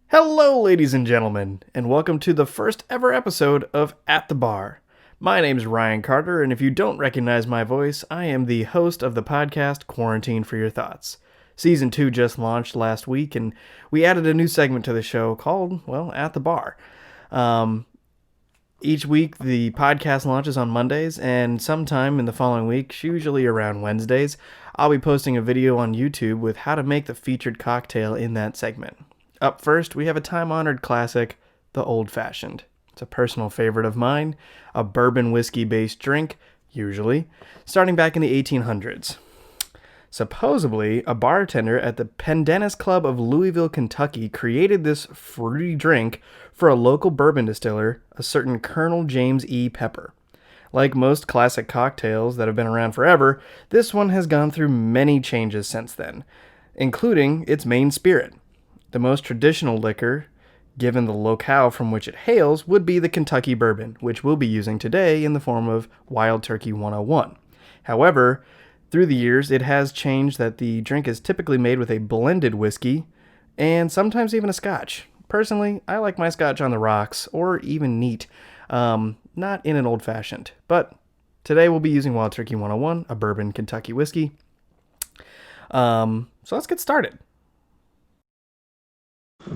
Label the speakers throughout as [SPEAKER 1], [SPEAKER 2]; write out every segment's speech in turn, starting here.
[SPEAKER 1] Hello, ladies and gentlemen, and welcome to the first ever episode of At the Bar. My name's Ryan Carter, and if you don't recognize my voice, I am the host of the podcast Quarantine for Your Thoughts. Season 2 just launched last week, and we added a new segment to the show called, well, At the Bar. Each week, the podcast launches on Mondays, and sometime in the following week, usually around Wednesdays, I'll be posting a video on YouTube with how to make the featured cocktail in that segment. Up first, we have a time-honored classic, the Old Fashioned. It's a personal favorite of mine, a bourbon whiskey-based drink, usually, starting back in the 1800s. Supposedly, a bartender at the Pendennis Club of Louisville, Kentucky created this fruity drink for a local bourbon distiller, a certain Colonel James E. Pepper. Like most classic cocktails that have been around forever, this one has gone through many changes since then, including its main spirit. The most traditional liquor, given the locale from which it hails, would be the Kentucky bourbon, which we'll be using today in the form of Wild Turkey 101. However, through the years, it has changed that the drink is typically made with a blended whiskey and sometimes even a scotch. Personally, I like my scotch on the rocks or even neat, not in an old-fashioned. But today we'll be using Wild Turkey 101, a bourbon Kentucky whiskey. So let's get started.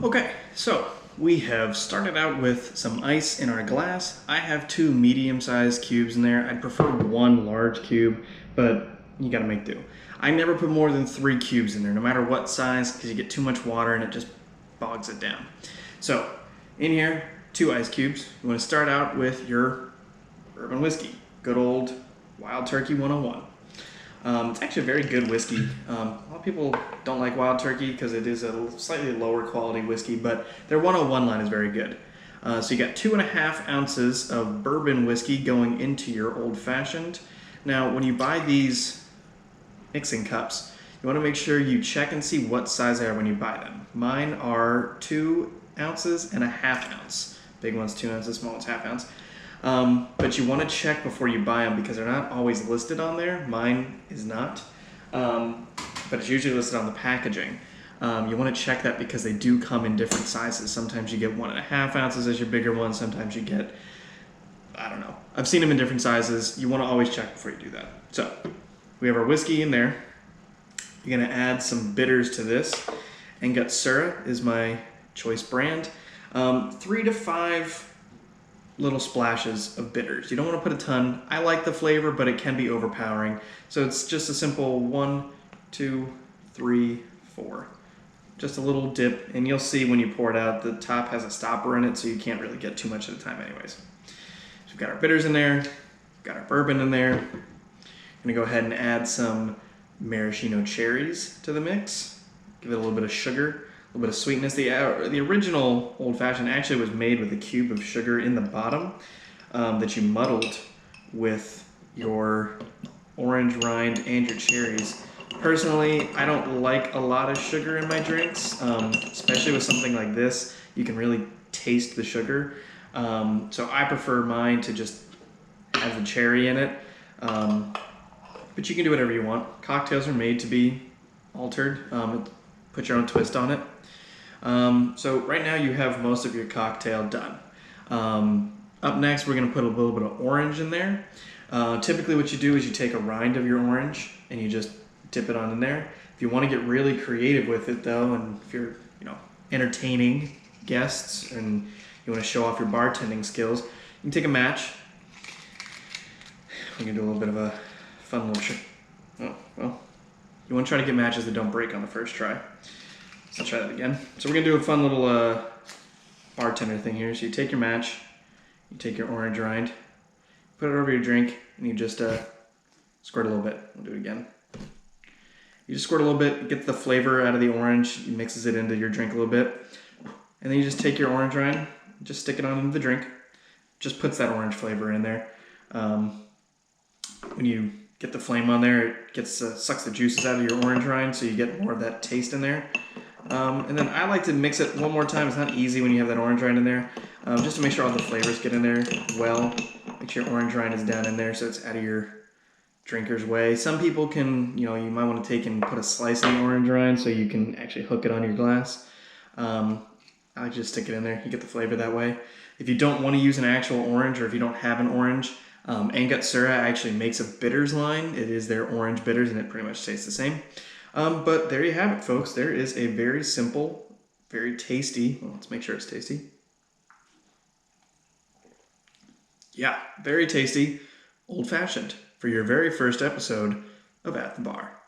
[SPEAKER 1] Okay, so we have started out with some ice in our glass. I have 2 medium-sized cubes in there. I'd prefer 1 large cube, but you gotta make do. I never put more than 3 cubes in there, no matter what size, because you get too much water and it just bogs it down. So, in here, 2 ice cubes. You want to start out with your bourbon whiskey. Good old Wild Turkey 101. It's actually a very good whiskey. A lot of people don't like Wild Turkey because it is a slightly lower quality whiskey, but their 101 line is very good. So you got 2.5 ounces of bourbon whiskey going into your Old Fashioned. Now, when you buy these mixing cups, you want to make sure you check and see what size they are when you buy them. Mine are 2 ounces and a half ounce. Big one's 2 ounces, small one's half ounce. But you want to check before you buy them because they're not always listed on there. Mine is not, but it's usually listed on the packaging. You want to check that because they do come in different sizes. Sometimes you get 1.5 ounces as your bigger one. Sometimes you get, I don't know. I've seen them in different sizes. You want to always check before you do that. So we have our whiskey in there. You're going to add some bitters to this. Angostura is my choice brand. 3 to 5 little splashes of bitters. You don't want to put a ton. I like the flavor, but it can be overpowering. So it's just a simple 1, 2, 3, 4. Just a little dip, and you'll see when you pour it out, the top has a stopper in it, so you can't really get too much at a time anyways. So we've got our bitters in there, got our bourbon in there. I'm gonna go ahead and add some Maraschino Cherries to the mix. Give it a little bit of sugar. A little bit of sweetness. The original Old Fashioned actually was made with a cube of sugar in the bottom that you muddled with your orange rind and your cherries. Personally, I don't like a lot of sugar in my drinks, especially with something like this. You can really taste the sugar. So I prefer mine to just have the cherry in it. But you can do whatever you want. Cocktails are made to be altered. Put your own twist on it. So right now you have most of your cocktail done. Up next, we're going to put a little bit of orange in there. Typically what you do is you take a rind of your orange and you just dip it on in there. If you want to get really creative with it though, and if you're, entertaining guests and you want to show off your bartending skills, you can take a match. We can do a little bit of a fun little trick. Oh, well, you want to try to get matches that don't break on the first try. So try that again. So we're going to do a fun little bartender thing here. So you take your match, you take your orange rind, put it over your drink, and you just squirt a little bit. We'll do it again. You just squirt a little bit, get the flavor out of the orange, it mixes it into your drink a little bit. And then you just take your orange rind, just stick it on into the drink. Just puts that orange flavor in there. When you get the flame on there, it gets sucks the juices out of your orange rind, so you get more of that taste in there. And then I like to mix it one more time. It's not easy when you have that orange rind in there. Just to make sure all the flavors get in there well. Make sure your orange rind is down in there so it's out of your drinker's way. Some people can, you might want to take and put a slice of the orange rind so you can actually hook it on your glass. I I just stick it in there. You get the flavor that way. If you don't want to use an actual orange, or if you don't have an orange, Angutsura actually makes a bitters line. It is their orange bitters, and it pretty much tastes the same. But there you have it, folks. There is a very simple, very tasty. Well, let's make sure it's tasty. Yeah, very tasty, old-fashioned for your very first episode of At the Bar.